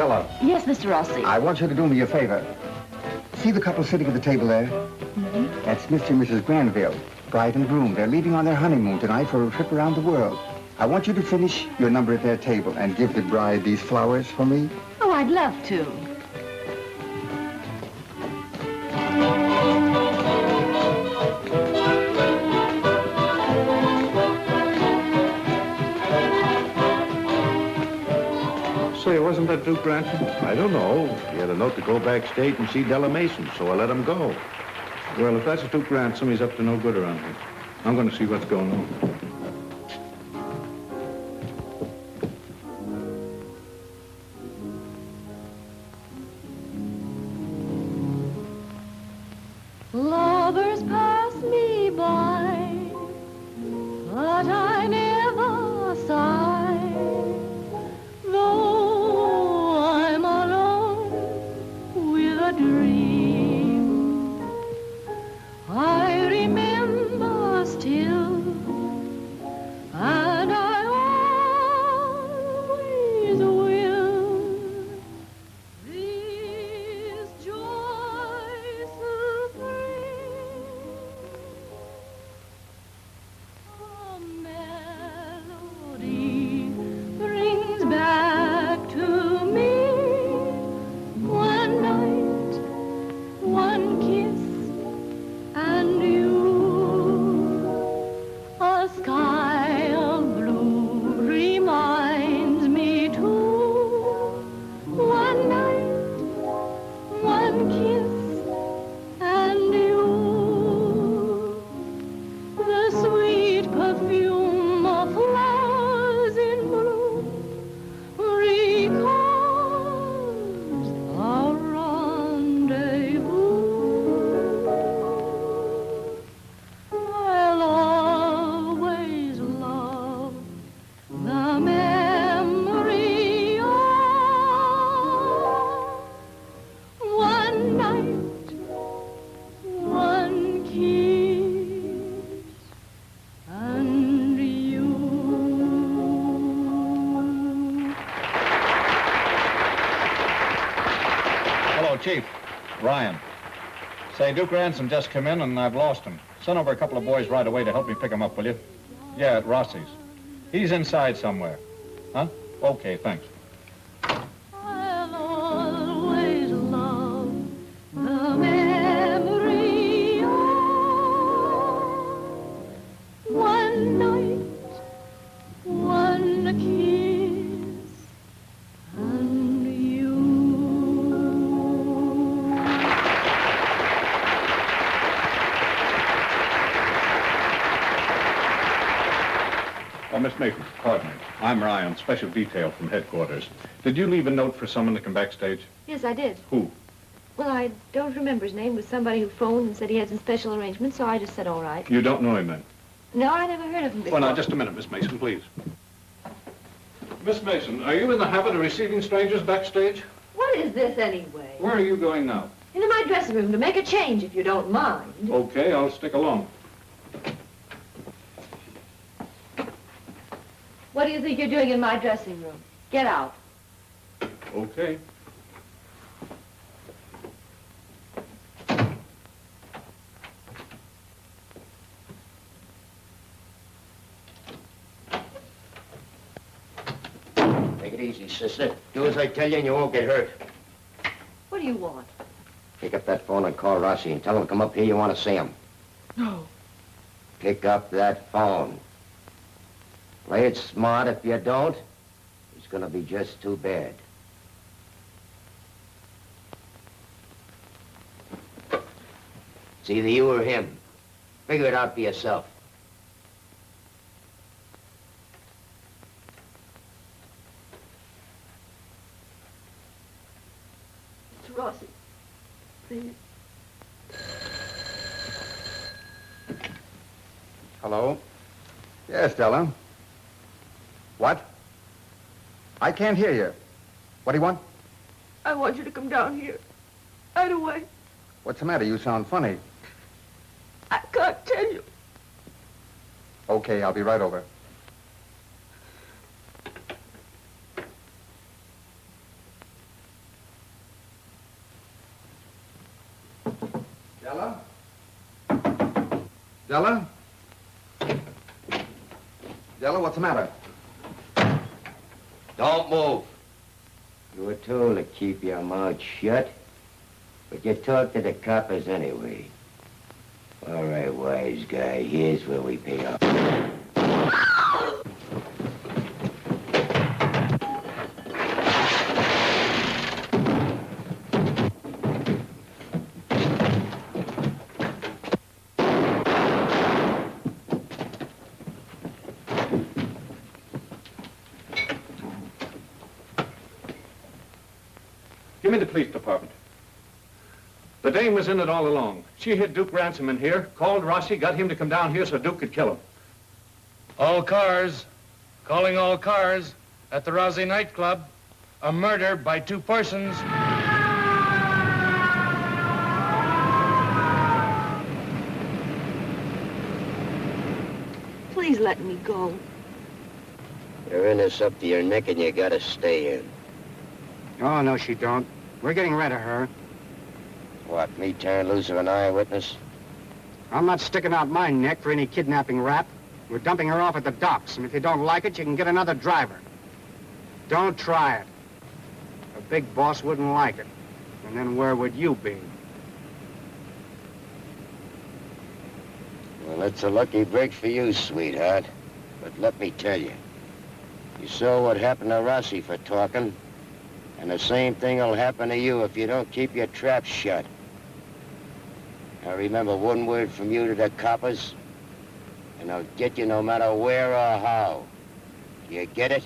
Della. Yes, Mr. Rossi. I want you to do me a favor. See the couple sitting at the table there? Mm-hmm. That's Mr. and Mrs. Granville, bride and groom. They're leaving on their honeymoon tonight for a trip around the world. I want you to finish your number at their table and give the bride these flowers for me. Oh, I'd love to. Say, wasn't that Duke Ransom? I don't know. He had a note to go backstage and see Della Mason, so I let him go. Well, if that's Duke Ransom, he's up to no good around here. I'm going to see what's going on. Lovers pass me by, but I never sigh, though I'm alone with a dream. I remember still, and I always will, this joy supreme, a melody brings back to me one night, one kiss, and you, a sky of blue reminds me too, one night, one kiss, and you, the sweet perfume of flowers in bloom recalls our rendezvous. I'll always love the memory of one night, one kiss, and you. Hello, Chief. Ryan. Say, Duke Ransom just come in and I've lost him. Send over a couple of boys right away to help me pick him up, will you? Yeah, at Rossi's. He's inside somewhere. Huh? Okay, thanks. I'll always love the memory of one night, one kiss, and you. Oh, Miss Mason, pardon me. I'm Ryan, special detail from headquarters. Did you leave a note for someone to come backstage? Yes, I did. Who? Well, I don't remember his name. It was somebody who phoned and said he had some special arrangements, so I just said all right. You don't know him then? No, I never heard of him before. Well, now, just a minute, Miss Mason, please. Miss Mason, are you in the habit of receiving strangers backstage? What is this anyway? Where are you going now? Into my dressing room to make a change, if you don't mind. Okay, I'll stick along. What do you think you're doing in my dressing room? Get out. Okay. Take it easy, sister. Do as I tell you and you won't get hurt. What do you want? Pick up that phone and call Rossi and tell him to come up here. You want to see him. No. Pick up that phone. Play it smart. If you don't, it's going to be just too bad. It's either you or him. Figure it out for yourself. Mr. Rossi, please. Hello? Yes, Della. What? I can't hear you. What do you want? I want you to come down here. Right away. What's the matter? You sound funny. I can't tell you. Okay, I'll be right over. Della? Della? Della, what's the matter? Don't move. You were told to keep your mouth shut, but you talk to the coppers anyway. All right, wise guy, here's where we pay off. Give me the police department. The dame was in it all along. She hid Duke Ransom in here, called Rossi, got him to come down here so Duke could kill him. All cars. Calling all cars at the Rossi nightclub. A murder by two persons. Please let me go. You're in this up to your neck and you gotta stay in. Oh, no, she don't. We're getting rid of her. What, me turn loose of an eyewitness? I'm not sticking out my neck for any kidnapping rap. We're dumping her off at the docks, and if you don't like it, you can get another driver. Don't try it. A big boss wouldn't like it. And then where would you be? Well, it's a lucky break for you, sweetheart. But let me tell you, you saw what happened to Rossi for talking, and the same thing will happen to you if you don't keep your trap shut. Now remember one word from you to the coppers, and they'll get you no matter where or how. You get it?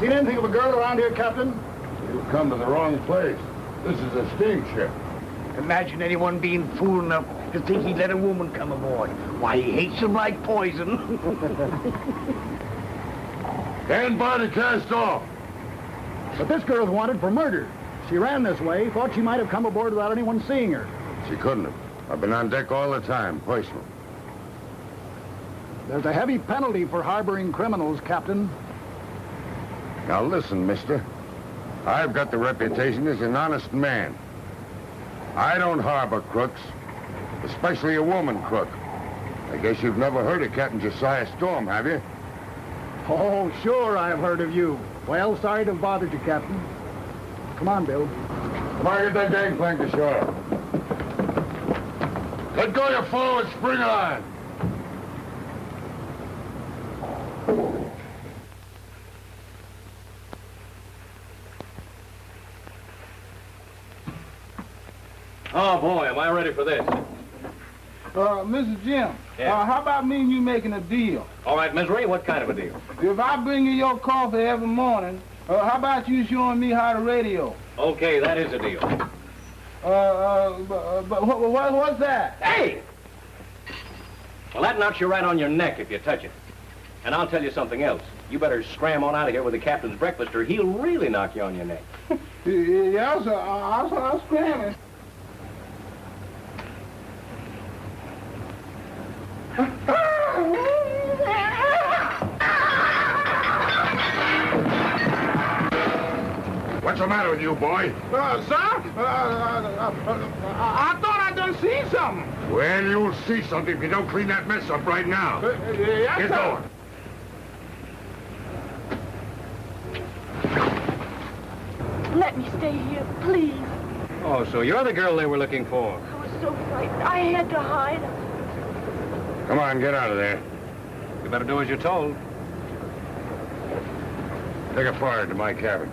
Seen anything of a girl around here, Captain? You've come to the wrong place. This is a steamship. Imagine anyone being fool enough to think he'd let a woman come aboard. Why, he hates them like poison. And body cast off. But this girl's wanted for murder. She ran this way, thought she might have come aboard without anyone seeing her. She couldn't have. I've been on deck all the time, personally. There's a heavy penalty for harboring criminals, Captain. Now listen, mister. I've got the reputation as an honest man. I don't harbor crooks, especially a woman crook. I guess you've never heard of Captain Josiah Storm, have you? Oh, sure, I've heard of you. Well, sorry to have bothered you, Captain. Come on, Bill. Come on, get that gangplank to shore. Let go your forward, spring on. Oh, boy, am I ready for this. Mr. Jim, Yeah. how about me and you making a deal? All right, Misery, what kind of a deal? If I bring you your coffee every morning, how about you showing me how to radio? Okay, that is a deal. But what's that? Hey! Well, that knocks you right on your neck if you touch it. And I'll tell you something else. You better scram on out of here with the captain's breakfast, or he'll really knock you on your neck. Yeah, sir. I'll scram it. the matter with you, boy? Sir, I thought I done seen something. Well, you'll see something if you don't clean that mess up right now. Yes, Get sir. going. Let me stay here, please. Oh, so you're the girl they were looking for. I was so frightened. I had to hide. Come on, get out of there. You better do as you're told. Take a fire to my cabin.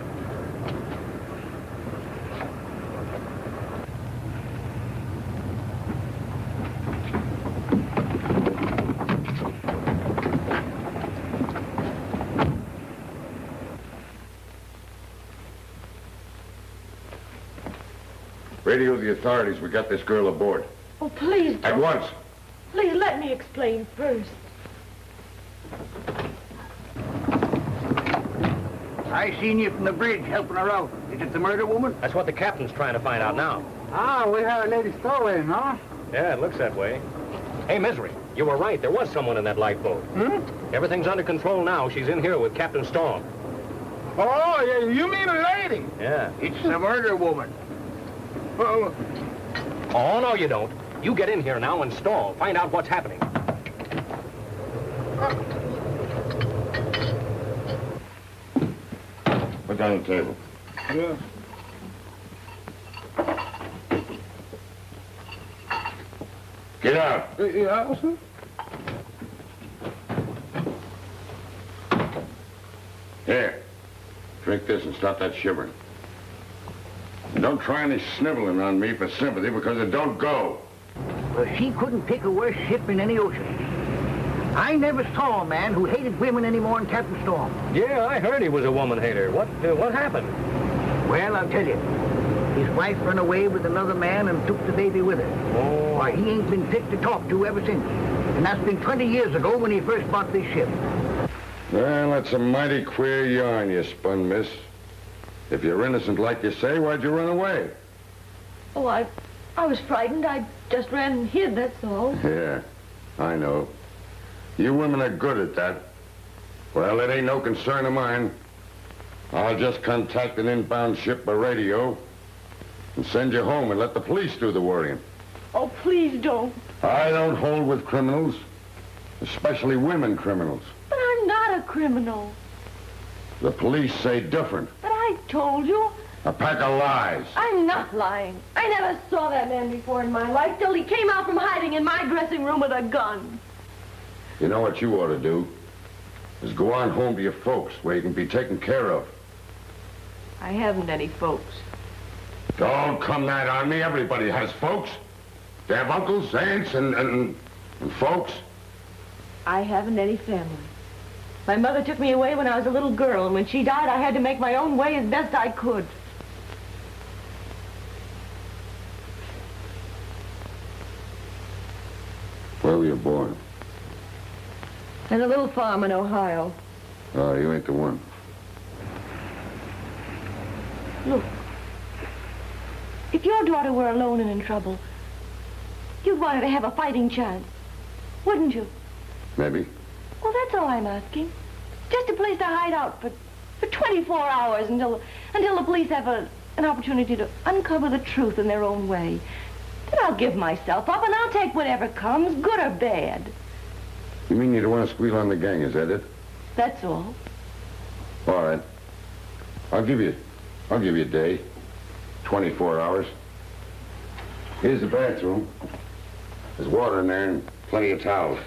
Radio the authorities. We got this girl aboard. Oh, please At don't. once. Please let me explain first. I seen you from the bridge helping her out. Is it the murder woman? That's what the captain's trying to find out now. Ah, we had a lady stowaway, huh? Yeah, it looks that way. Hey, Misery, you were right. There was someone in that lifeboat. Everything's under control now. She's in here with Captain Storm. Oh, yeah, you mean a lady? Yeah. It's the murder woman. Oh, Oh, no, you don't. You get in here now and stall. Find out what's happening. Put down the table. yeah. Get out. Yeah, sir. Here. Drink this and stop that shivering. And don't try any sniveling on me for sympathy because it don't go. Well, she couldn't pick a worse ship in any ocean. I never saw a man who hated women any more than Captain Storm. Yeah, I heard he was a woman hater. What happened? Well, I'll tell you. His wife run away with another man and took the baby with her. Oh. Why, he ain't been fit to talk to ever since. And that's been 20 years ago when he first bought this ship. Well, that's a mighty queer yarn you spun, miss. If you're innocent like you say, why'd you run away? Oh, I was frightened. I just ran and hid, that's all. Yeah, I know. You women are good at that. Well, it ain't no concern of mine. I'll just contact an inbound ship by radio and send you home and let the police do the worrying. Oh, please don't. I don't hold with criminals, especially women criminals. But I'm not a criminal. The police say different. But I told you. A pack of lies. I'm not lying. I never saw that man before in my life till he came out from hiding in my dressing room with a gun. You know what you ought to do? Is go on home to your folks where you can be taken care of. I haven't any folks. Don't come that on me. Everybody has folks. They have uncles, aunts, and folks. I haven't any family. My mother took me away when I was a little girl, and when she died, I had to make my own way as best I could. Where were you born? In a little farm in Ohio. Oh, you ain't the one. Look, if your daughter were alone and in trouble, you'd want her to have a fighting chance, wouldn't you? Maybe. Well, that's all I'm asking. Just a place to hide out for 24 hours until the police have an opportunity to uncover the truth in their own way. Then I'll give myself up and I'll take whatever comes, good or bad. You mean you don't want to squeal on the gang, is that it? That's all. All right. I'll give you a day. 24 hours. Here's the bathroom. There's water in there and plenty of towels.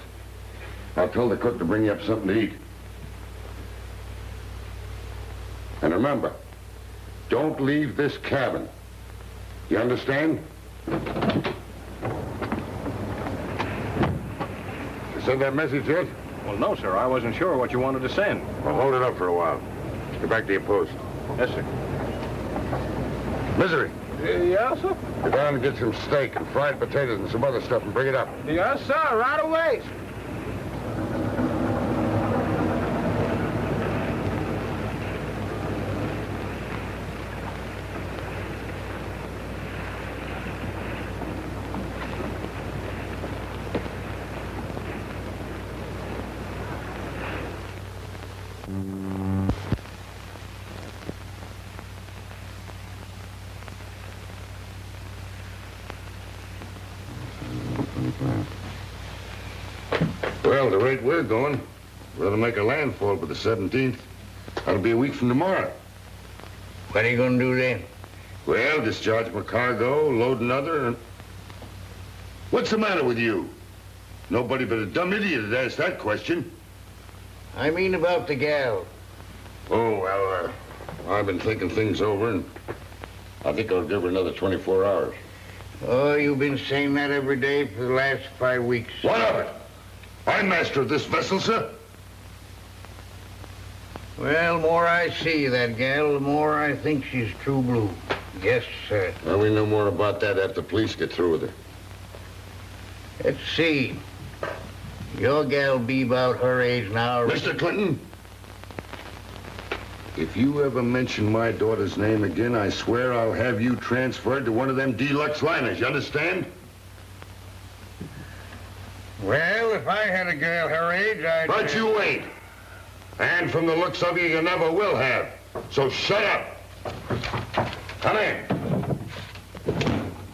I'll tell the cook to bring you up something to eat. And remember, don't leave this cabin. You understand? You send that message yet? Well, no, sir. I wasn't sure what you wanted to send. Well, hold it up for a while. Get back to your post. Yes, sir. Misery, Yes, sir. go down and get some steak and fried potatoes and some other stuff and bring it up. Yes, sir, right away. Well, the rate we're going, we're to make a landfall for the 17th. That'll be a week from tomorrow. What are you going to do then? Well, discharge my cargo, load another, and... What's the matter with you? Nobody but a dumb idiot would ask that question. I mean about the gal. Oh, well, I've been thinking things over, and I think I'll give her another 24 hours. Oh, you've been saying that every day for the last 5 weeks. What of it? I'm master of this vessel, sir. Well, the more I see that gal, the more I think she's true blue. Yes, sir. Well, we know more about that after the police get through with her. Let's see. Your gal be about her age now. Mr. Clinton, if you ever mention my daughter's name again, I swear I'll have you transferred to one of them deluxe liners. You understand? Well, if I had a girl her age, I'd... But you ain't. And from the looks of you never will have. So shut up. Come in.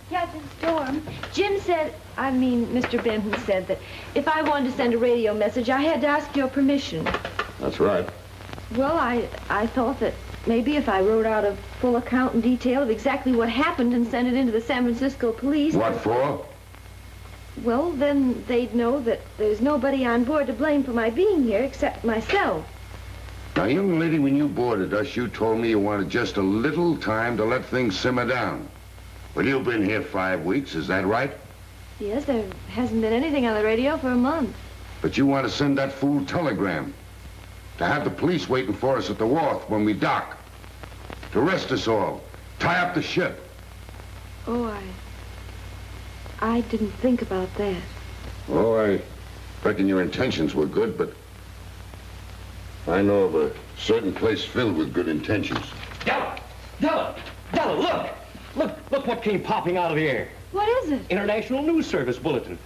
Captain Storm, Jim said, Mr. Benton said that if I wanted to send a radio message, I had to ask your permission. That's right. Well, I thought that maybe if I wrote out a full account and detail of exactly what happened and sent it into the San Francisco police... What for? Well, then they'd know that there's nobody on board to blame for my being here except myself. Now, young lady, when you boarded us, you told me you wanted just a little time to let things simmer down. Well, you've been here 5 weeks, is that right? Yes, there hasn't been anything on the radio for a month. But you want to send that fool telegram. To have the police waiting for us at the wharf when we dock. To arrest us all. Tie up the ship. Oh, I didn't think about that. Oh, I reckon your intentions were good, but I know of a certain place filled with good intentions. Della! Della! Della, look! Look what came popping out of the air. What is it? International News Service bulletin.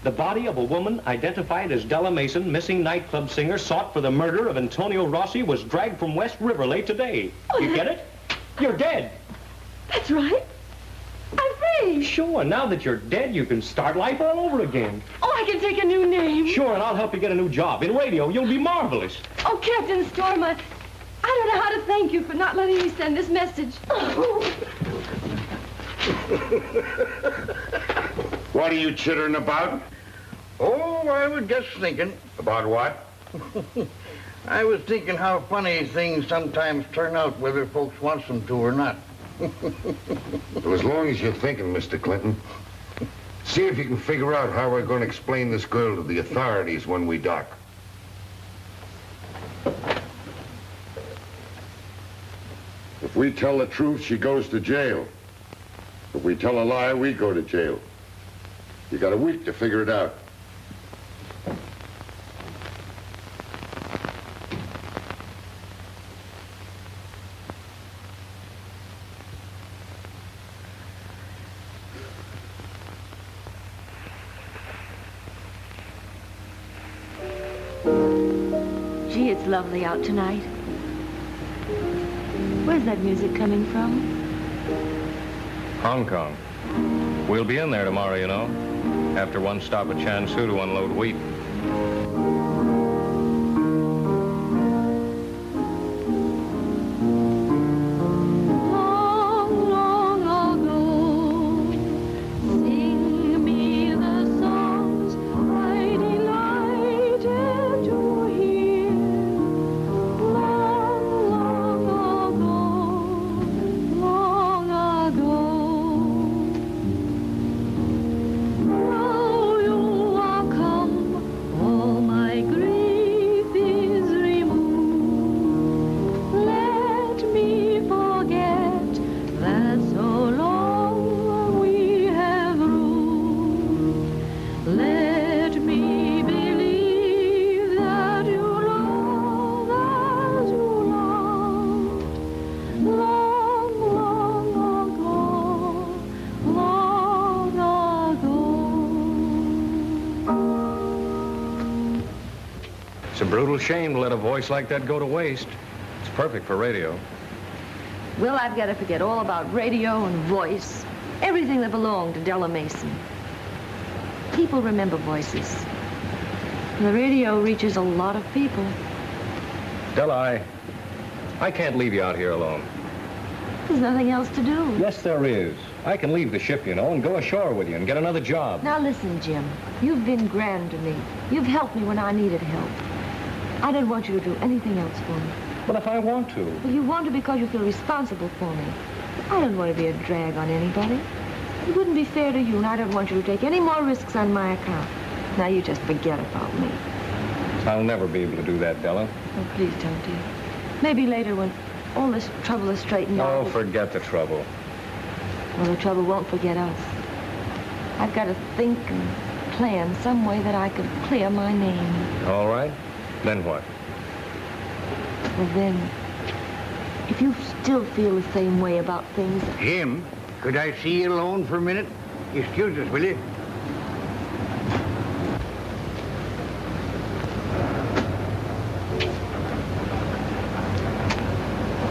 The body of a woman identified as Della Mason, missing nightclub singer, sought for the murder of Antonio Rossi, was dragged from West River late today. Oh, You get it? You're dead. That's right. I'm free. Sure, now that you're dead, you can start life all over again. Oh, I can take a new name. Sure, and I'll help you get a new job. In radio, you'll be marvelous. Oh, Captain Storm, I don't know how to thank you for not letting me send this message. What are you chittering about? Oh, I was just thinking. About what? I was thinking how funny things sometimes turn out, whether folks want them to or not. Well, as long as you're thinking, Mr. Clinton, see if you can figure out how we're going to explain this girl to the authorities when we dock. If we tell the truth, she goes to jail. If we tell a lie, we go to jail. You got a week to figure it out. Gee, it's lovely out tonight. Where's that music coming from? Hong Kong. We'll be in there tomorrow, you know, after one stop at Chansu to unload wheat. It's a brutal shame to let a voice like that go to waste. It's perfect for radio. Well, I've got to forget all about radio and voice. Everything that belonged to Della Mason. People remember voices. The radio reaches a lot of people. Della, I can't leave you out here alone. There's nothing else to do. Yes, there is. I can leave the ship, you know, and go ashore with you and get another job. Now listen, Jim. You've been grand to me. You've helped me when I needed help. I don't want you to do anything else for me. But if I want to. Well, you want to because you feel responsible for me. I don't want to be a drag on anybody. It wouldn't be fair to you, and I don't want you to take any more risks on my account. Now you just forget about me. I'll never be able to do that, Della. Oh, please don't, dear. Maybe later when all this trouble is straightened out. Oh, forget the trouble. Well, the trouble won't forget us. I've got to think and plan some way that I could clear my name. All right. Then what? Well, then, if you still feel the same way about things... Jim, could I see you alone for a minute? Excuse us, will you?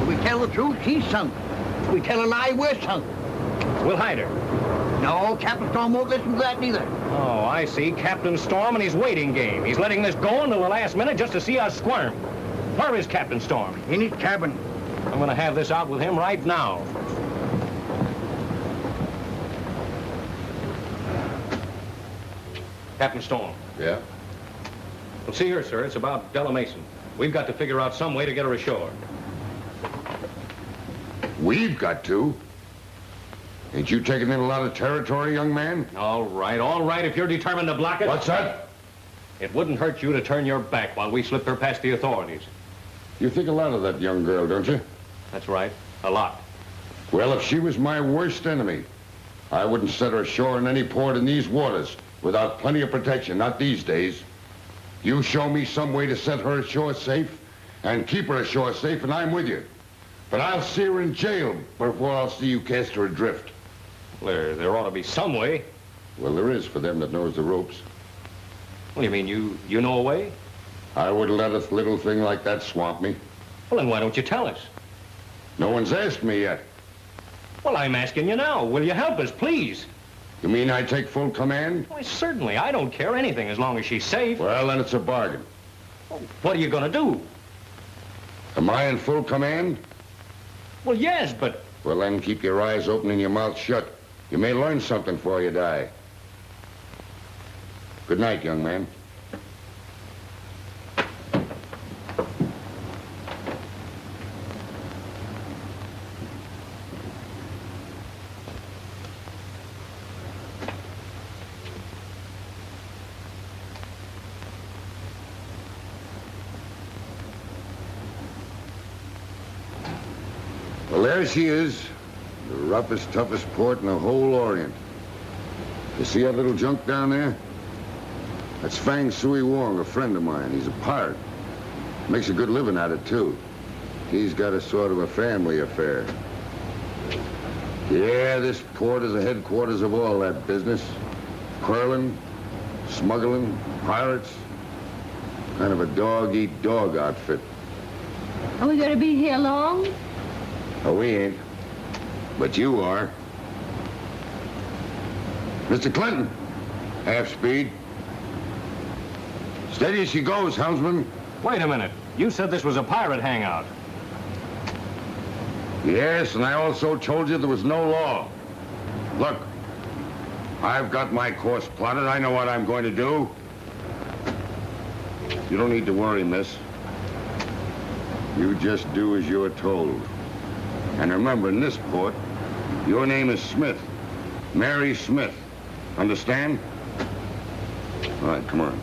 If we tell the truth, she's sunk. If we tell a lie, we're sunk. We'll hide her. No, Captain Storm won't listen to that neither. Oh, I see. Captain Storm and his waiting game. He's letting this go until the last minute just to see us squirm. Where is Captain Storm? In his cabin. I'm going to have this out with him right now. Captain Storm. Yeah? Well, see here, sir. It's about Della Mason. We've got to figure out some way to get her ashore. We've got to. Ain't you taking in a lot of territory, young man? All right, if you're determined to block it. What's that? It wouldn't hurt you to turn your back while we slip her past the authorities. You think a lot of that young girl, don't you? That's right, a lot. Well, if she was my worst enemy, I wouldn't set her ashore in any port in these waters without plenty of protection, not these days. You show me some way to set her ashore safe and keep her ashore safe, and I'm with you. But I'll see her in jail before I'll see you cast her adrift. There ought to be some way. Well, there is for them that knows the ropes. Well, you mean you know a way? I wouldn't let a little thing like that swamp me. Well, then why don't you tell us? No one's asked me yet. Well, I'm asking you now. Will you help us, please? You mean I take full command? Why, certainly. I don't care anything as long as she's safe. Well, then it's a bargain. Well, what are you going to do? Am I in full command? Well, yes, but... Well, then keep your eyes open and your mouth shut. You may learn something before you die. Good night, young man. Well, there she is. The roughest, toughest port in the whole Orient. You see that little junk down there? That's Fang Sui Wong, a friend of mine. He's a pirate. Makes a good living at it, too. He's got a sort of a family affair. Yeah, this port is the headquarters of all that business. Curling, smuggling, pirates. Kind of a dog-eat-dog outfit. Are we going to be here long? Oh, we ain't. But you are. Mr. Clinton, half speed. Steady as she goes, helmsman. Wait a minute. You said this was a pirate hangout. Yes, and I also told you there was no law. Look, I've got my course plotted. I know what I'm going to do. You don't need to worry, miss. You just do as you're told. And remember, in this port, your name is Smith. Mary Smith. Understand? All right, come on.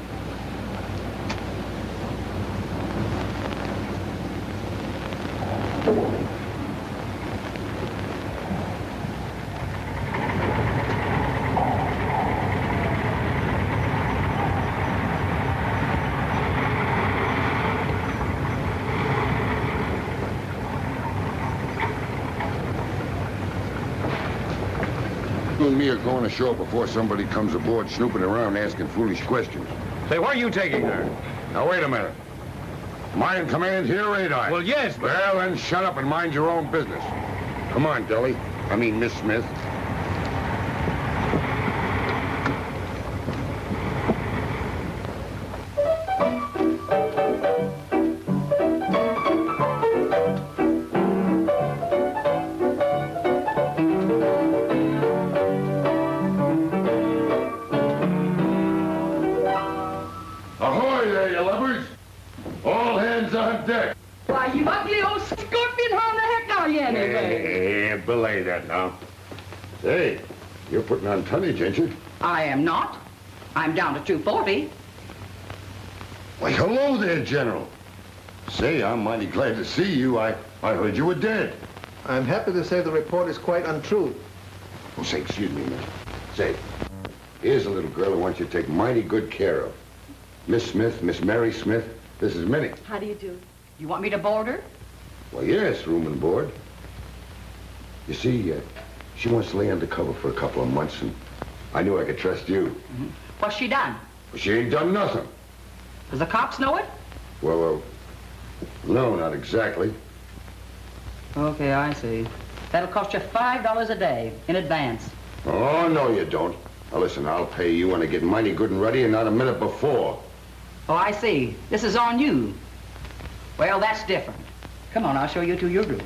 You and me are going ashore before somebody comes aboard snooping around asking foolish questions. Say, where are you taking her? Now, wait a minute. Am I in command here, ain't I? Well, yes, but... Well, then shut up and mind your own business. Come on, Della. I mean, Miss Smith. deck. Why, you ugly old scorpion, how in the heck are you anyway? Hey, belay that now. Hey, you're putting on tonnage, ain't you? I am not. I'm down to 240. Why, hello there, General. Say, I'm mighty glad to see you. I heard you were dead. I'm happy to say the report is quite untrue. Oh, say, excuse me, man. Say, here's a little girl I want you to take mighty good care of. Miss Smith, Miss Mary Smith. This is Minnie. How do you do? You want me to board her? Well, yes, room and board. You see, she wants to lay undercover for a couple of months, and I knew I could trust you. Mm-hmm. What's she done? Well, she ain't done nothing. Does the cops know it? Well, no, not exactly. Okay, I see. That'll cost you $5 a day in advance. Oh, no, you don't. Now, listen, I'll pay you when I get mighty good and ready and not a minute before. Oh, I see. This is on you. Well, that's different. Come on, I'll show you to your room.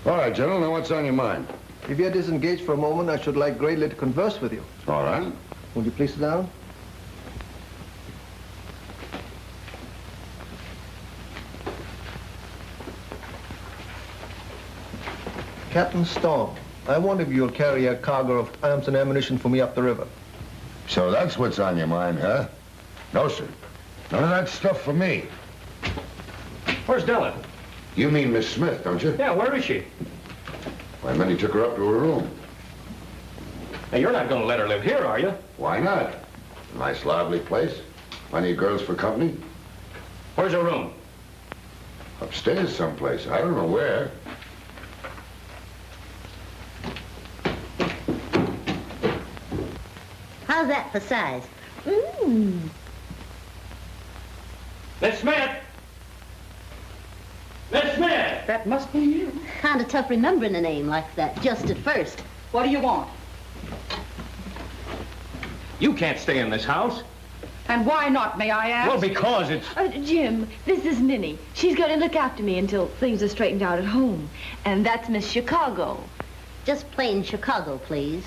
All right, General, now what's on your mind? If you're disengaged for a moment, I should like greatly to converse with you. All right. Will you please sit down? Captain Storm, I wonder if you'll carry a cargo of arms and ammunition for me up the river. So that's what's on your mind, huh? No, sir. None of that stuff for me. Where's Della? You mean Miss Smith, don't you? Yeah, where is she? Why, Minnie took her up to her room. Hey, you're not going to let her live here, are you? Why not? Nice, lively place. Plenty of girls for company. Where's her room? Upstairs someplace. I don't know where. How's that for size? Miss Smith! Miss Smith! That must be you. Kind of tough remembering a name like that, just at first. What do you want? You can't stay in this house. And why not, may I ask? Well, because it's... Jim, this is Minnie. She's going to look after me until things are straightened out at home. And that's Miss Chicago. Just plain Chicago, please.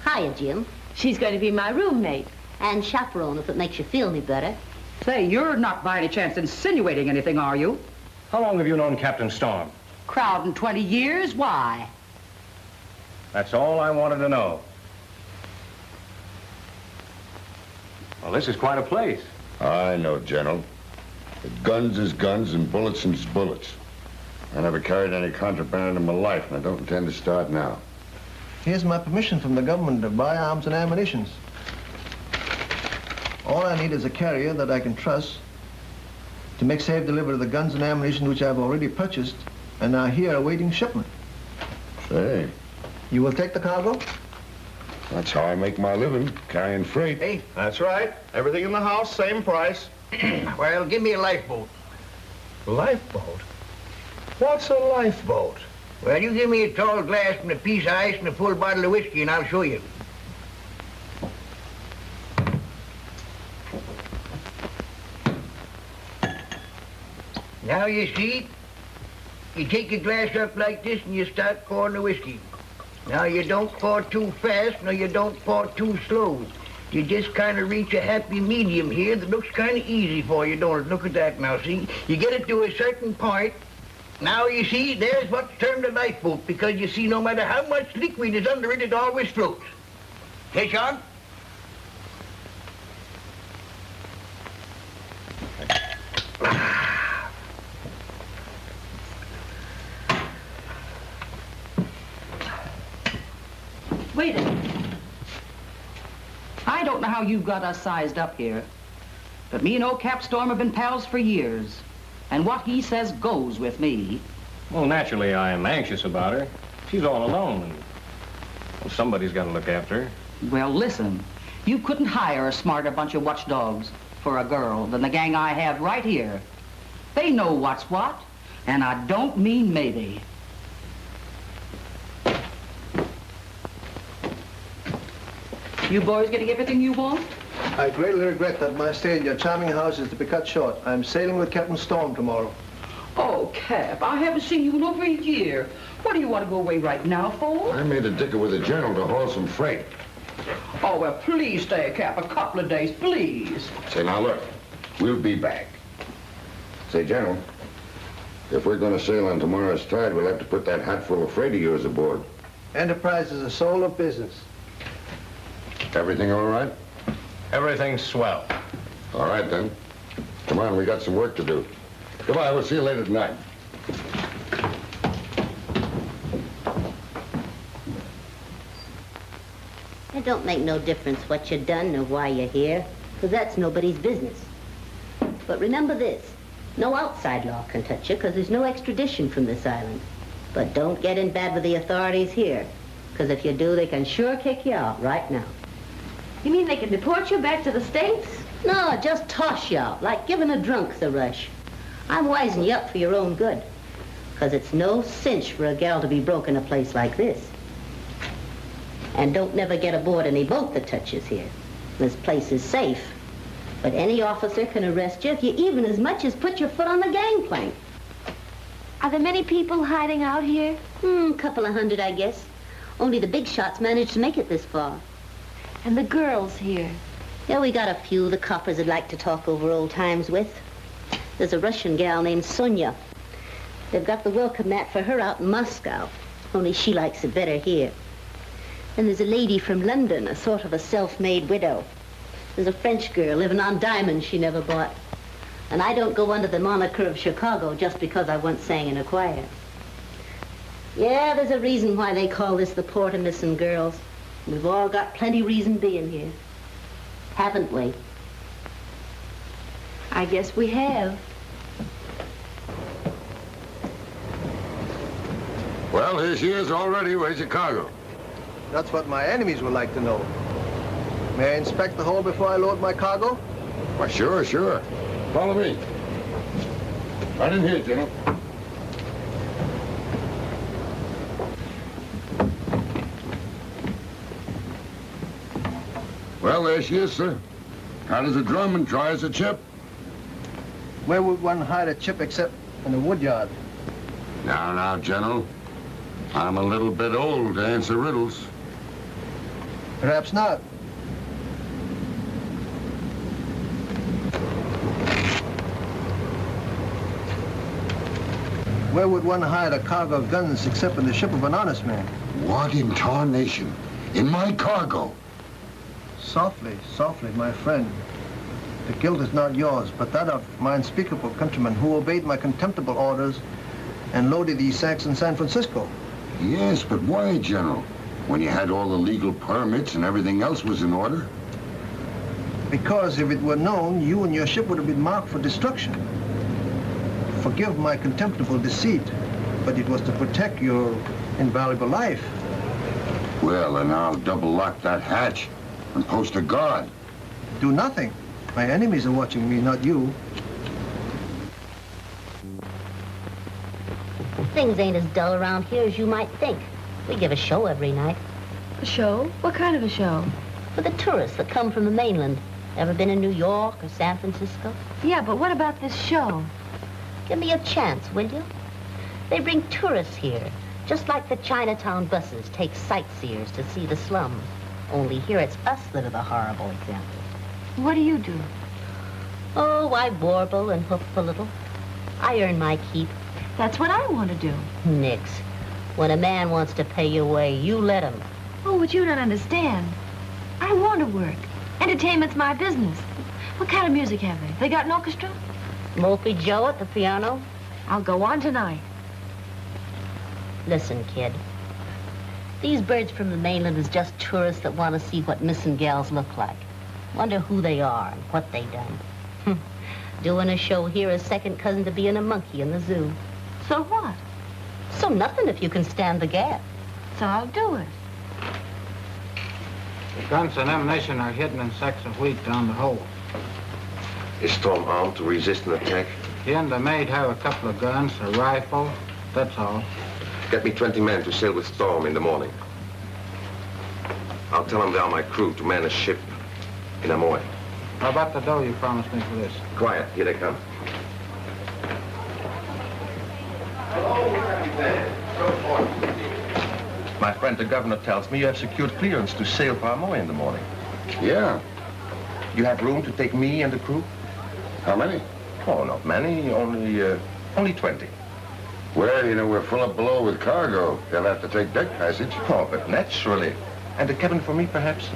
Hiya, Jim. She's going to be my roommate. And chaperone, if it makes you feel any better. Say, you're not by any chance insinuating anything, are you? How long have you known Captain Storm? Crowding 20 years? Why? That's all I wanted to know. Well, this is quite a place. I know, General. But guns is guns and bullets is bullets. I never carried any contraband in my life, and I don't intend to start now. Here's my permission from the government to buy arms and ammunition. All I need is a carrier that I can trust to make safe delivery of the guns and ammunition which I've already purchased and are here awaiting shipment. Say. You will take the cargo? That's how I make my living, carrying freight. Hey, that's right. Everything in the house, same price. Well, give me a lifeboat. Lifeboat? What's a lifeboat? Well, you give me a tall glass and a piece of ice and a full bottle of whiskey, and I'll show you. Now, you see, you take your glass up like this and you start pouring the whiskey. Now, you don't pour too fast, nor you don't pour too slow. You just kind of reach a happy medium here that looks kind of easy for you, don't it? Look at that now, see? You get it to a certain point. Now, you see, there's what's termed a lifeboat, because you see, no matter how much liquid is under it, it always floats. Hey, Sean? Wait a minute. I don't know how you got us sized up here, but me and old Cap Storm have been pals for years. And what he says goes with me. Well, naturally, I am anxious about her. She's all alone, and well, somebody's got to look after her. Well, listen. You couldn't hire a smarter bunch of watchdogs for a girl than the gang I have right here. They know what's what, and I don't mean maybe. You boys getting everything you want? I greatly regret that my stay in your charming house is to be cut short. I'm sailing with Captain Storm tomorrow. Oh, Cap, I haven't seen you in over a year. What do you want to go away right now for? I made a dicker with the General to haul some freight. Oh, well, please stay, Cap, a couple of days, please. Say, now look, we'll be back. Say, General, if we're going to sail on tomorrow's tide, we'll have to put that hatful of freight of yours aboard. Enterprise is a soul of business. Everything all right? Everything's swell. All right, then. Come on, we got some work to do. Goodbye, we'll see you later tonight. It don't make no difference what you done or why you're here, because that's nobody's business. But remember this, no outside law can touch you, because there's no extradition from this island. But don't get in bad with the authorities here, because if you do, they can sure kick you out right now. You mean they can deport you back to the States? No, just toss you out, like giving a drunk the rush. I'm wising you up for your own good, because it's no cinch for a gal to be broke in a place like this. And don't never get aboard any boat that touches here. This place is safe, but any officer can arrest you if you even as much as put your foot on the gangplank. Are there many people hiding out here? Couple of hundred, I guess. Only the big shots managed to make it this far. And the girls here? Yeah, we got a few the coppers would like to talk over old times with. There's a Russian gal named Sonia. They've got the welcome mat for her out in Moscow, only she likes it better here. And there's a lady from London, a sort of a self-made widow. There's a French girl living on diamonds she never bought. And I don't go under the moniker of Chicago just because I once sang in a choir. Yeah, there's a reason why they call this the port of missing girls. We've all got plenty reason being here. Haven't we? I guess we have. Well, here she is already. Where's Chicago? That's what my enemies would like to know. May I inspect the hull before I load my cargo? Why, sure, sure. Follow me. Right in here, General. Well, there she is, sir. Hot as a drum and dry as a chip. Where would one hide a chip except in the woodyard? Now, General. I'm a little bit old to answer riddles. Perhaps not. Where would one hide a cargo of guns except in the ship of an honest man? What in tarnation? In my cargo? Softly, softly, my friend. The guilt is not yours, but that of my unspeakable countrymen who obeyed my contemptible orders and loaded these sacks in San Francisco. Yes, but why, General? When you had all the legal permits and everything else was in order? Because if it were known, you and your ship would have been marked for destruction. Forgive my contemptible deceit, but it was to protect your invaluable life. Well, then I'll double lock that hatch and post a guard. Do nothing. My enemies are watching me, not you. Things ain't as dull around here as you might think. We give a show every night. A show? What kind of a show? For the tourists that come from the mainland. Ever been in New York or San Francisco? Yeah, but what about this show? Give me a chance, will you? They bring tourists here, just like the Chinatown buses take sightseers to see the slums. Only here it's us that are the horrible examples. What do you do? Oh, I warble and hoof a little. I earn my keep. That's what I want to do. Nix. When a man wants to pay you away, you let him. Oh, but you don't understand. I want to work. Entertainment's my business. What kind of music have they? They got an orchestra? Mopey Joe at the piano? I'll go on tonight. Listen, kid. These birds from the mainland is just tourists that want to see what missing gals look like. Wonder who they are and what they done. Doing a show here is second cousin to being a monkey in the zoo. So what? So nothing if you can stand the gap. So I'll do it. The guns and ammunition are hidden in sacks of wheat down the hole. Is Storm armed to resist an attack? He and the maid have a couple of guns, a rifle, that's all. Get me 20 men to sail with Storm in the morning. I'll tell them they are my crew to man a ship in Amoy. How about the dough you promised me for this? Quiet, here they come. My friend the governor tells me you have secured clearance to sail for Amoy in the morning. Yeah. You have room to take me and the crew? How many? Oh, not many. Only 20. Well, you know, we're full up below with cargo. They'll have to take deck passage. Oh, but naturally. And a cabin for me, perhaps?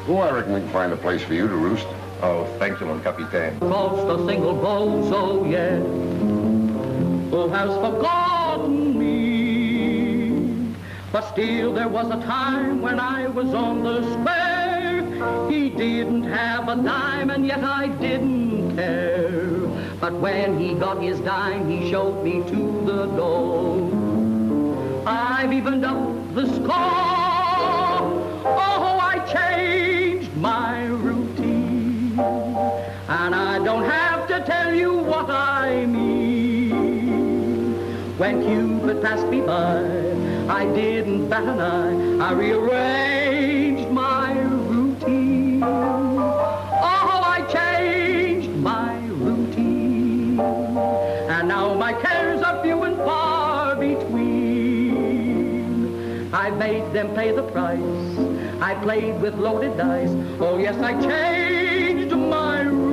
Oh, I reckon we can find a place for you to roost. Oh, thank you, mon capitaine. Crossed a single boat, so yeah. Who has forgotten me? But still there was a time when I was on the square. He didn't have a dime, and yet I didn't care. But when he got his dime, he showed me to the door. I've evened up the score. Oh, I changed my routine. And I don't have to tell you what I mean. When Cupid passed me by, I didn't bat an eye. I rearranged my routine. Oh, I changed my routine. And now my cares are few and far between. I made them pay the price. I played with loaded dice. Oh, yes, I changed my routine.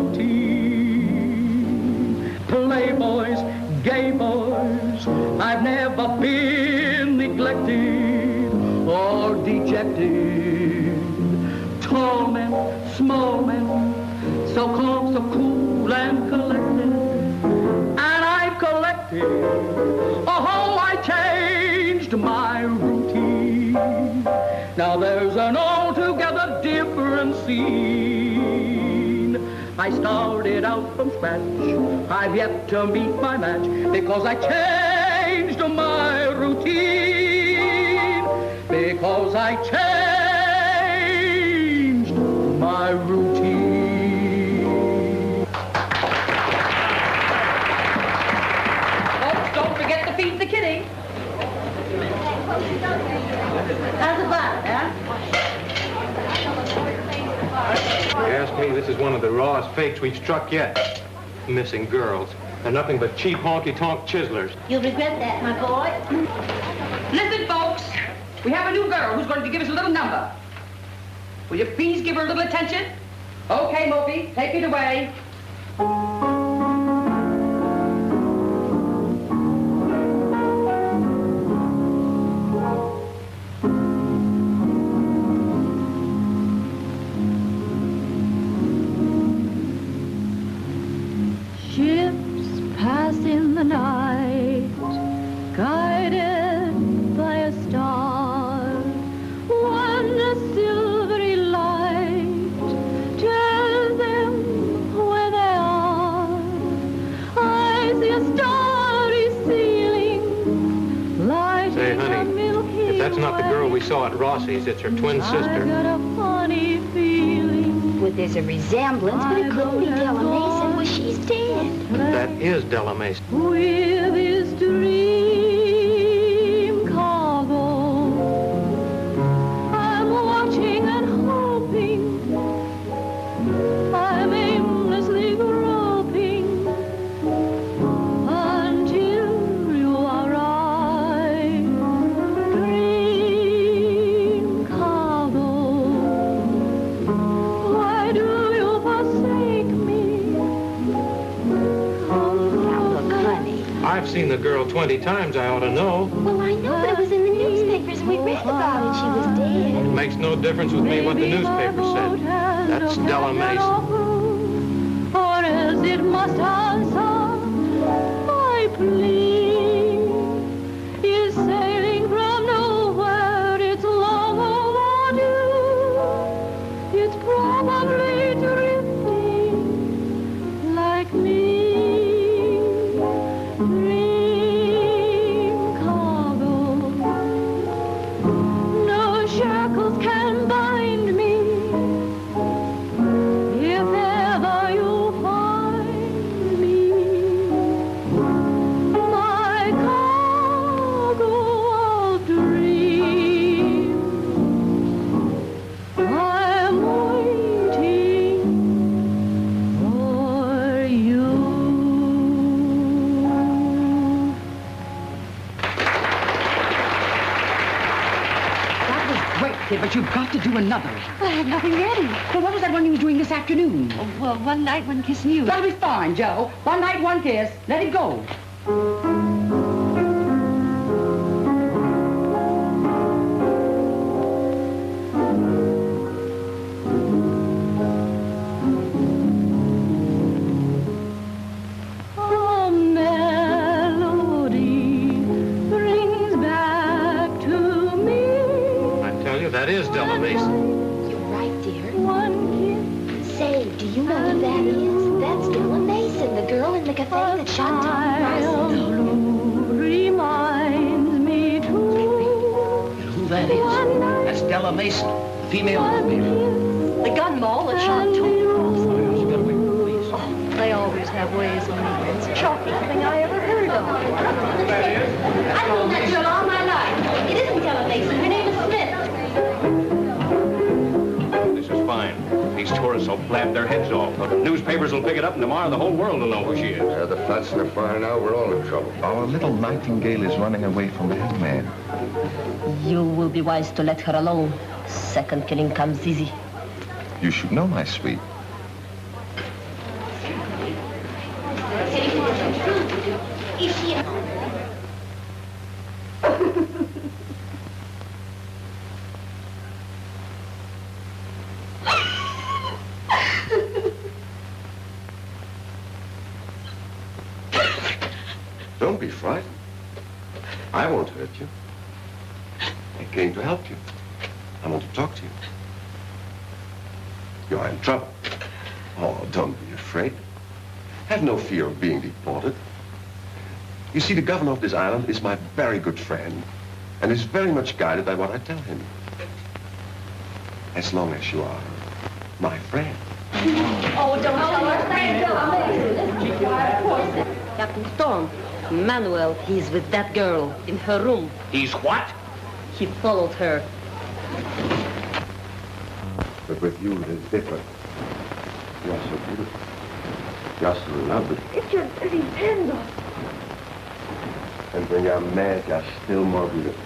Playboys, gay boys, I've never been neglected or dejected. Tall men, small men, so calm, so cool and collected. And I've collected, oh, I changed my routine. Now there's an altogether different scene. I started out from scratch. I've yet to meet my match because I changed my routine. Because I changed my routine. Folks, don't forget to feed the kitty. How's about it, huh? If you ask me, this is one of the rawest fakes we've struck yet. Missing girls. They're nothing but cheap honky-tonk chiselers. You'll regret that, my boy. Listen, folks. We have a new girl who's going to give us a little number. Will you please give her a little attention? Okay, Moby, take it away. Ships pass in the night, guided by a star. One silvery light tells them where they are. I see a starry ceiling, light Say, in the honey, Milky if that's not the girl we saw at Rossi's, it's her twin I sister. got a funny feeling. Well, there's a resemblance, but it couldn't be Della Mason. Well, she's dead. That is Della Mason. With his dream cargo, I'm watching and hoping, I'm aimlessly groping until you arrive. Dream cargo, why do you forsake me? I've seen the girl 20 times, I ought to know. Well, I know, but it was in the newspapers and we read about it. She was dead. It makes no difference with me what the newspaper said. That's Della Mason. Or else it must answer my plea. Is sailing from nowhere, it's long overdue. It's probably drifting like me. Dream cargo, no shackles can bind me. If ever you find me, my Okay, but you've got to do another one. I have nothing ready. Well, what was that one you were doing this afternoon? Oh, well, one night, one kiss and you. That'll be fine, Joe. One night, one kiss. Let it go. A melody brings back to me. I tell you, that is Della Mason. You're right, dear. One kiss. Say, do you know who that is? That's Della Mason, the girl in the cafe that shot Tom Rossi. Reminds me too. You know who that is? That's Della Mason, the female elevator. The gun mole that shot Tom. You got away from the police. They always have ways on me. It's the chalkiest thing I ever heard of. I've known that girl all my life. It isn't Della Mason. Her name is Smith. This is fine. These tourists will blab their heads off. The newspapers will pick it up, and tomorrow the whole world will know who she is. Yeah, the faster the fire now, we're all in trouble. Our little nightingale is running away from the headman. You will be wise to let her alone. Second killing comes easy. You should know, my sweet. Is she... Don't be frightened. I won't hurt you. I came to help you. I want to talk to you. You are in trouble. Oh, don't be afraid. Have no fear of being deported. You see, the governor of this island is my very good friend and is very much guided by what I tell him. As long as you are my friend. Oh, don't tell her. Captain Storm, Manuel, he's with that girl in her room. He's what? He followed her. But with you, it is different. You are so beautiful. You are so lovely. Get your dirty hands off. And when you're mad, you're still more beautiful.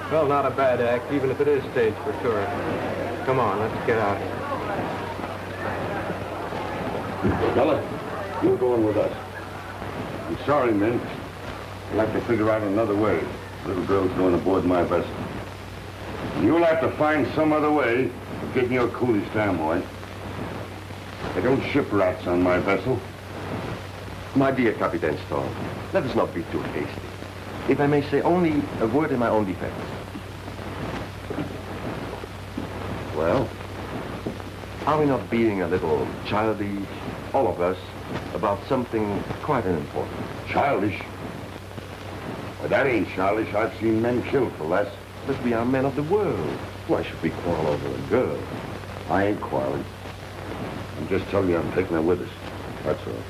Well, not a bad act, even if it is staged for tourists. Come on, let's get out. Della, you're going with us. I'm sorry, men. You'll have to figure out another way. Little girl's going aboard my vessel. You'll have to find some other way of getting your coolies down, boy. They don't ship rats on my vessel. My dear Captain Storm, let us not be too hasty. If I may say only a word in my own defense. Well, are we not being a little childish, all of us, about something quite unimportant? Childish? Well, that ain't childish. I've seen men killed for less. But we are men of the world. Why should we quarrel over a girl? I ain't quarreling. I'm just telling you I'm taking her with us. That's all.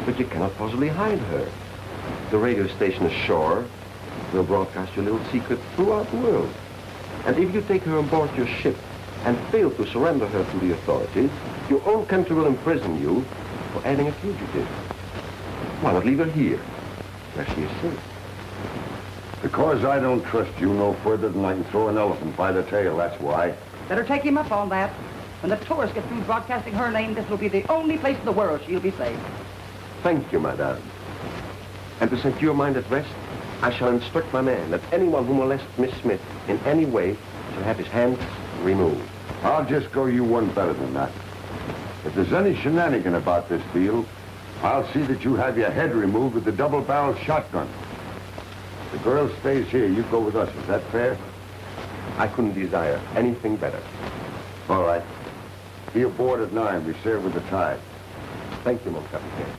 But you cannot possibly hide her. The radio station ashore will broadcast your little secret throughout the world. And if you take her on board your ship and fail to surrender her to the authorities, your own country will imprison you for aiding a fugitive. Why not leave her here, where she is safe? Because I don't trust you no further than I can throw an elephant by the tail, that's why. Better take him up on that. When the tourists get through broadcasting her name, this will be the only place in the world she'll be safe. Thank you, madame. And to set your mind at rest, I shall instruct my man that anyone who molests Miss Smith in any way shall have his hands removed. I'll just go you one better than that. If there's any shenanigan about this deal, I'll see that you have your head removed with the double-barreled shotgun. The girl stays here. You go with us. Is that fair? I couldn't desire anything better. All right. Be aboard at 9. We sail with the tide. Thank you, mon capitaine.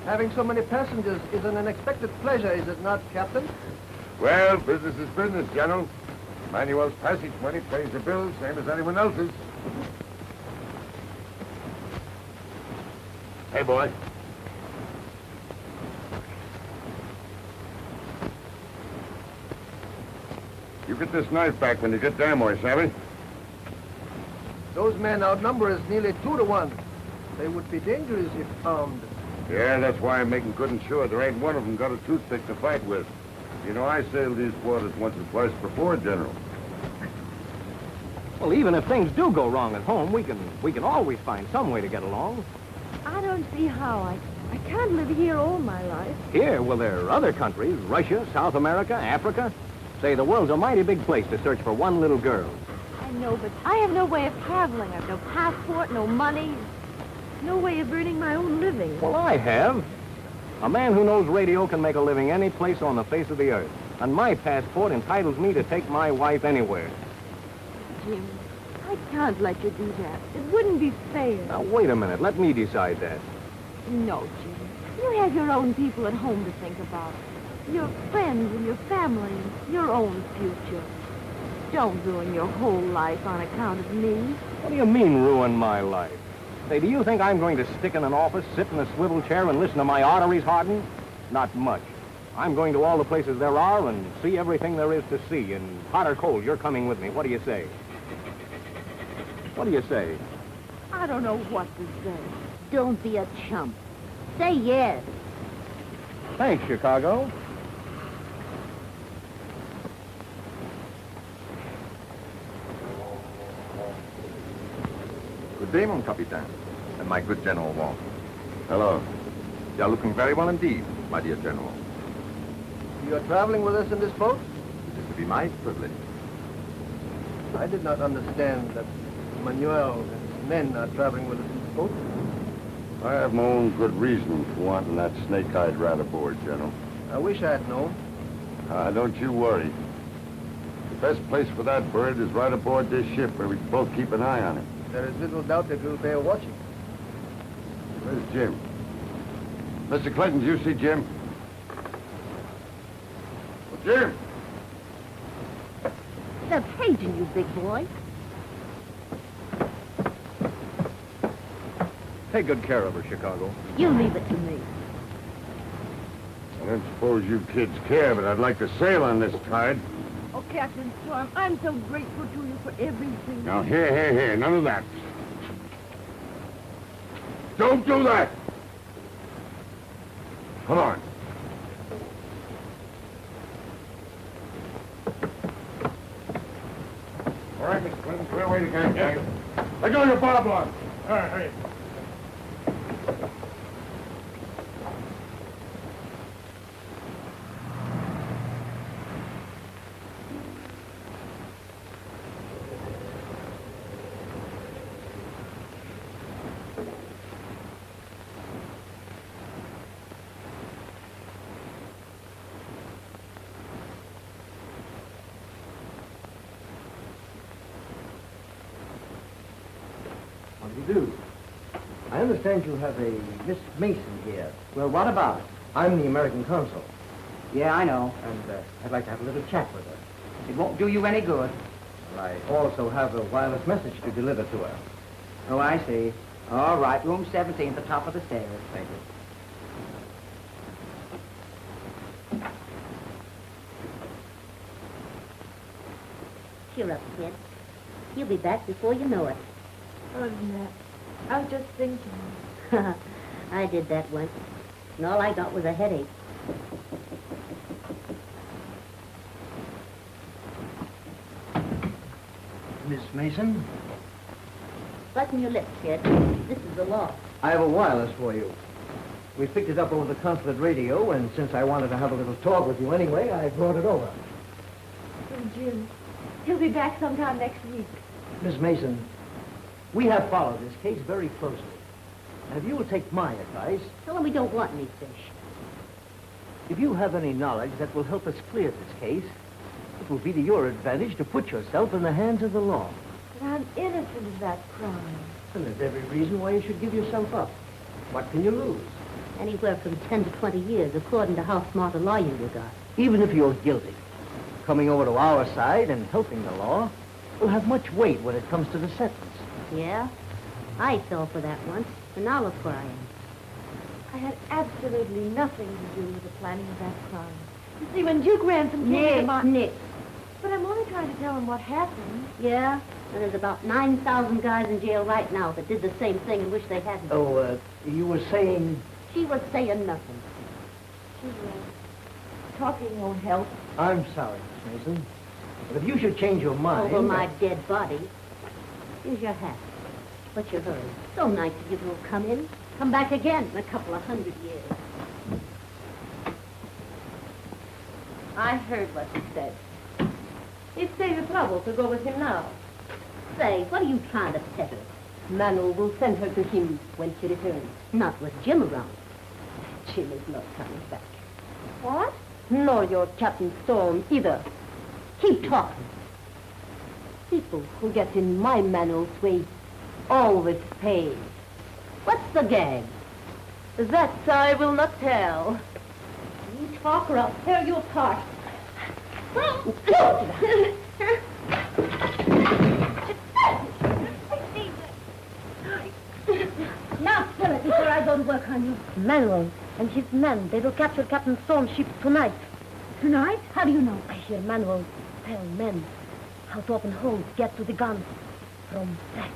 Having so many passengers is an unexpected pleasure, is it not, Captain? Well, business is business, General. Manuel's passage money pays the bills, same as anyone else's. Hey, boy. You get this knife back when you get there, boy, savvy? Those men outnumber us nearly 2 to 1. They would be dangerous if found. Yeah, that's why I'm making good and sure there ain't one of them got a toothpick to fight with. You know, I sailed these waters once or twice before, General. Well, even if things do go wrong at home, we can always find some way to get along. I don't see how. I can't live here all my life. Here, well, there are other countries, Russia, South America, Africa. Say, the world's a mighty big place to search for one little girl. I know, but I have no way of traveling. I've no passport, no money, no way of earning my own living. Well, I have. A man who knows radio can make a living any place on the face of the earth. And my passport entitles me to take my wife anywhere. Jim, I can't let you do that. It wouldn't be fair. Now, wait a minute. Let me decide that. No, Jim. You have your own people at home to think about. Your friends and your family and your own future. Don't ruin your whole life on account of me. What do you mean, ruin my life? Say, do you think I'm going to stick in an office, sit in a swivel chair, and listen to my arteries harden? Not much. I'm going to all the places there are and see everything there is to see. And hot or cold, you're coming with me. What do you say? What do you say? I don't know what to say. Don't be a chump. Say yes. Thanks, Chicago. Good day, mon capitaine, and my good General Wong. Hello. You are looking very well indeed, my dear General. You are traveling with us in this boat? It is to be my privilege. I did not understand that Manuel and his men are traveling with us in this boat. I have my own good reason for wanting that snake-eyed rat aboard, General. I wish I had known. Don't you worry. The best place for that bird is right aboard this ship where we can both keep an eye on him. There is little doubt that we'll bear watching. Where's Jim? Mr. Clinton, do you see Jim? Well, Jim! They're paging you, big boy. Take good care of her, Chicago. You leave it to me. I don't suppose you kids care, but I'd like to sail on this tide. Oh, Captain Storm, I'm so grateful to you for everything. Now, here, none of that. Don't do that! Come on. All right, Mr. Clinton, clear away the gang. Let go of your bob line. All right, hurry. What do you do? I understand you have a Miss Mason here. Well, what about it? I'm the American consul. Yeah, I know. And I'd like to have a little chat with her. It won't do you any good. Well, I also have a wireless message to deliver to her. Oh, I see. All right, room 17 at the top of the stairs. Thank you. Cheer up, kid. You'll be back before you know it. Oh, Nat, I was just thinking. I did that once, and all I got was a headache. Miss Mason? Button your lips, kid. This is the law. I have a wireless for you. We picked it up over the consulate radio, and since I wanted to have a little talk with you anyway, I brought it over. Oh, Jim, he'll be back sometime next week. Miss Mason, we have followed this case very closely. And if you will take my advice... Tell him we don't want any fish. If you have any knowledge that will help us clear this case, it will be to your advantage to put yourself in the hands of the law. But I'm innocent of that crime. And there's every reason why you should give yourself up. What can you lose? Anywhere from 10 to 20 years, according to how smart a lawyer you got. Even if you're guilty, coming over to our side and helping the law will have much weight when it comes to the sentence. Yeah? I fell for that once, and now look where I am. I had absolutely nothing to do with the planning of that crime. You see, when Duke Ransom came to Nick. But I'm only trying to tell him what happened. Yeah? And there's about 9,000 guys in jail right now that did the same thing and wish they hadn't. Oh, you were saying... She was saying nothing. Talking won't help. I'm sorry, Miss Mason. But if you should change your mind... Over my dead body. Here's your hat. What's your hurry? So nice of you to have come in. Come back again in a couple of 100 years. I heard what he said. He'd save the trouble to go with him now. Say, what are you trying to peddle? Manu will send her to him when she returns. Not with Jim around. Jim is not coming back. What? Nor your Captain Storm either. Keep talking. People who get in my Manu's way always pay. What's the gag? That I will not tell. You talk or I'll tear you apart. Now kill it before I go to work on you. Manuel and his men, they will capture Captain Storm's ship tonight. Tonight? How do you know? I hear Manuel tell men how to open holes, get to the guns from sex.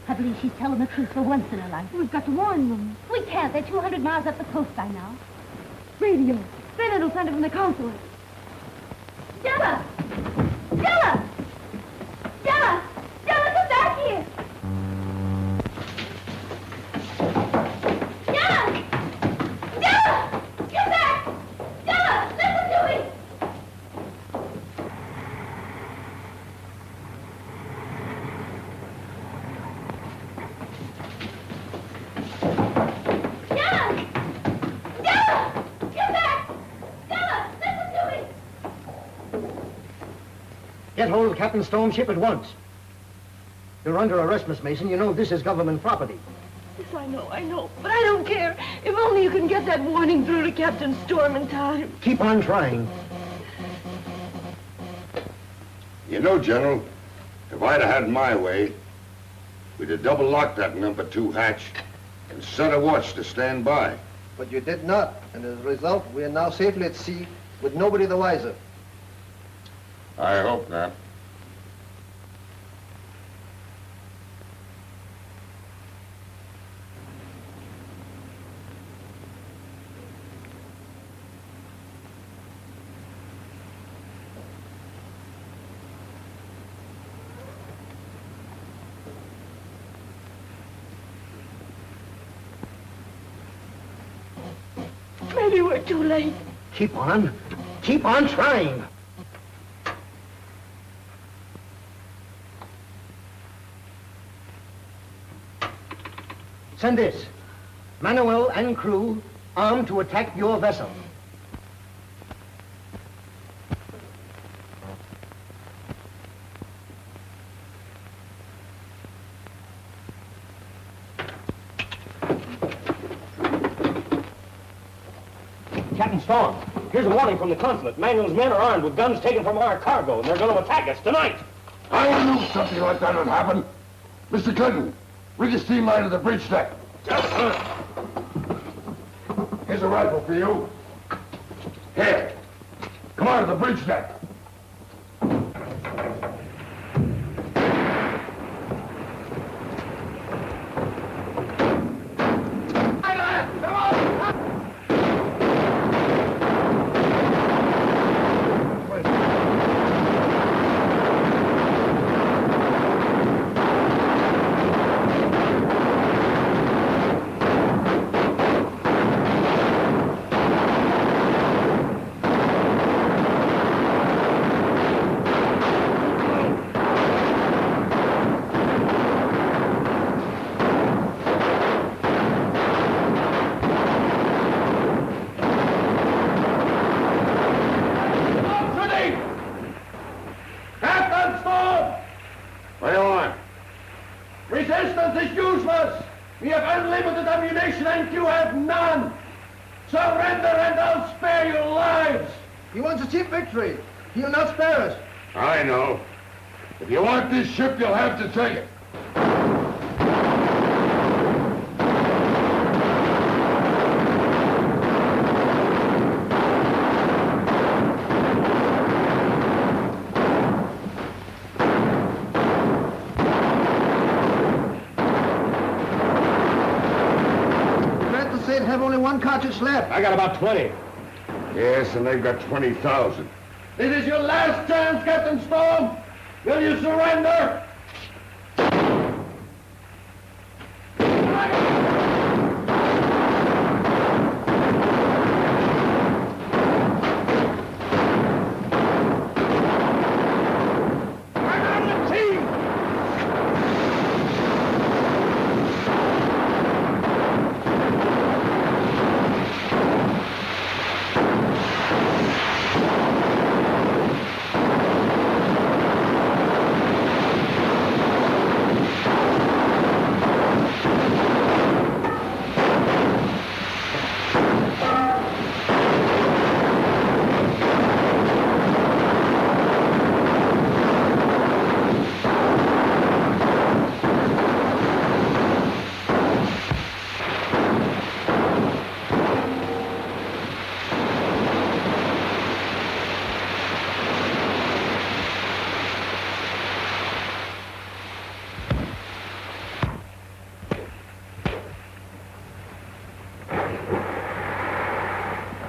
I believe she's telling the truth for once in her life. We've got to warn them. We can't. They're 200 miles up the coast by now. Radio. Then it'll send it from the consulate. Della! Della! Della! Della, come back here! Della! Della! Come back! Della, listen to me! Della! Della! Come back! Della, listen to me! Get hold of Captain Storm's ship at once. You're under arrest, Miss Mason. You know this is government property. Yes, I know. But I don't care. If only you can get that warning through to Captain Storm in time. Keep on trying. You know, General, if I'd have had my way, we'd have double-locked that number 2 hatch and set a watch to stand by. But you did not, and as a result, we are now safely at sea with nobody the wiser. I hope not. Maybe we're too late. Keep on trying. Send this. Manuel and crew armed to attack your vessel. Captain Storm, here's a warning from the consulate. Manuel's men are armed with guns taken from our cargo, and they're going to attack us tonight. I knew something like that would happen. Mr. Clinton, rig a steam line to the bridge deck. Yes, sir. Here's a rifle for you. Here. Come on to the bridge deck. Resistance is useless! We have unlimited ammunition and you have none! Surrender and I'll spare your lives! He wants a cheap victory. He'll not spare us. I know. If you want this ship, you'll have to take it. Glad to say they have only one cartridge left. I got about 20. Yes, and they've got 20,000. This is your last chance, Captain Storm. Will you surrender?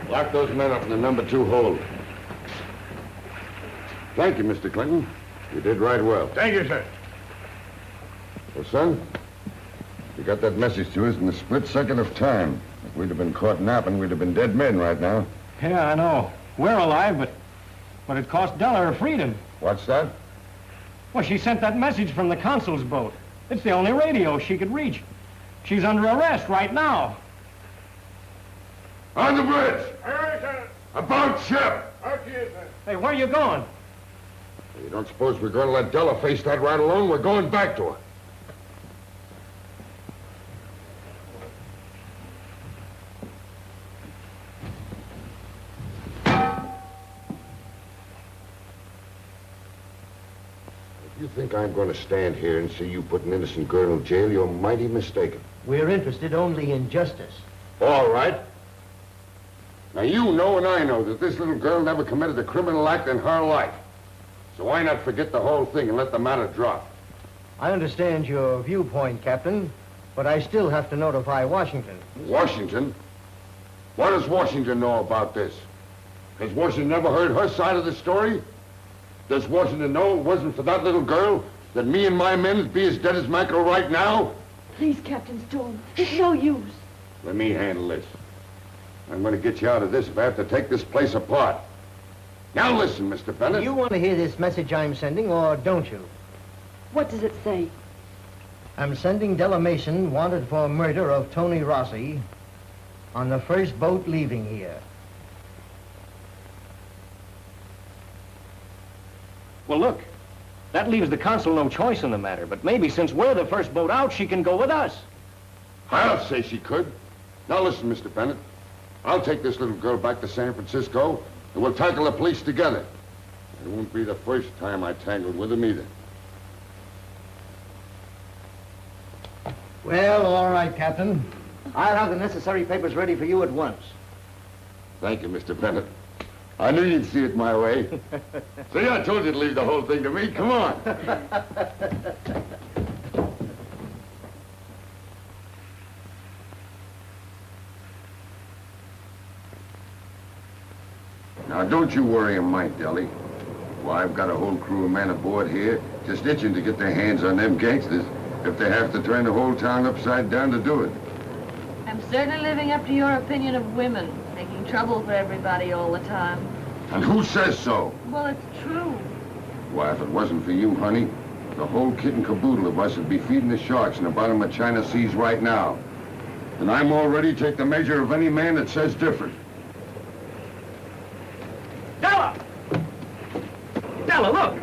Lock those men up in the number 2 hold. Thank you, Mr. Clinton. You did right well. Thank you, sir. Well, son, you got that message to us in the split second of time. If we'd have been caught napping, we'd have been dead men right now. Yeah, I know. We're alive, but it cost Della her freedom. What's that? Well, she sent that message from the consul's boat. It's the only radio she could reach. She's under arrest right now. On the bridge! Aye, sir. About ship! Out here, sir. Hey, where are you going? You don't suppose we're going to let Della face that right alone? We're going back to her. If you think I'm going to stand here and see you put an innocent girl in jail, you're mighty mistaken. We're interested only in justice. All right. Now, you know and I know that this little girl never committed a criminal act in her life. So why not forget the whole thing and let the matter drop? I understand your viewpoint, Captain, but I still have to notify Washington. Washington? What does Washington know about this? Has Washington never heard her side of the story? Does Washington know it wasn't for that little girl that me and my men would be as dead as mackerel right now? Please, Captain Storm. It's no use. Let me handle this. I'm going to get you out of this if I have to take this place apart. Now listen, Mr. Bennett. Do you want to hear this message I'm sending, or don't you? What does it say? I'm sending Della Mason, wanted for murder of Tony Rossi, on the first boat leaving here. Well, look, that leaves the consul no choice in the matter, but maybe since we're the first boat out, she can go with us. I'll say she could. Now listen, Mr. Bennett. I'll take this little girl back to San Francisco, and we'll tackle the police together. It won't be the first time I tangled with them either. Well, all right, Captain. I'll have the necessary papers ready for you at once. Thank you, Mr. Bennett. I knew you'd see it my way. See, I told you to leave the whole thing to me. Come on. Now, don't you worry a mite, Deli. Why, I've got a whole crew of men aboard here just itching to get their hands on them gangsters if they have to turn the whole town upside down to do it. I'm certainly living up to your opinion of women, making trouble for everybody all the time. And who says so? Well, it's true. Why, if it wasn't for you, honey, the whole kit and caboodle of us would be feeding the sharks in the bottom of China seas right now. And I'm already take the measure of any man that says different. Della! Della, look!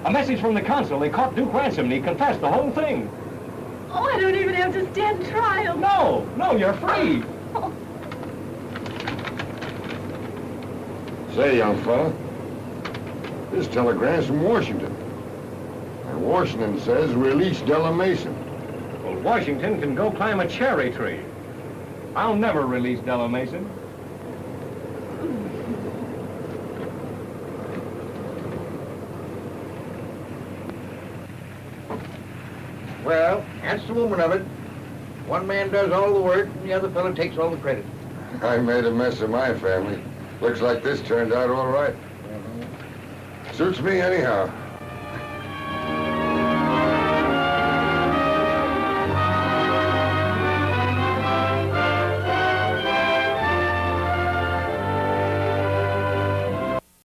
A message from the consul. They caught Duke Ransom and he confessed the whole thing. Oh, I don't even have to stand trial. No, you're free. Say, young fella, this telegram's from Washington. And Washington says release Della Mason. Well, Washington can go climb a cherry tree. I'll never release Della Mason. Well, that's the woman of it. One man does all the work, and the other fellow takes all the credit. I made a mess of my family. Looks like this turned out all right. Suits me anyhow.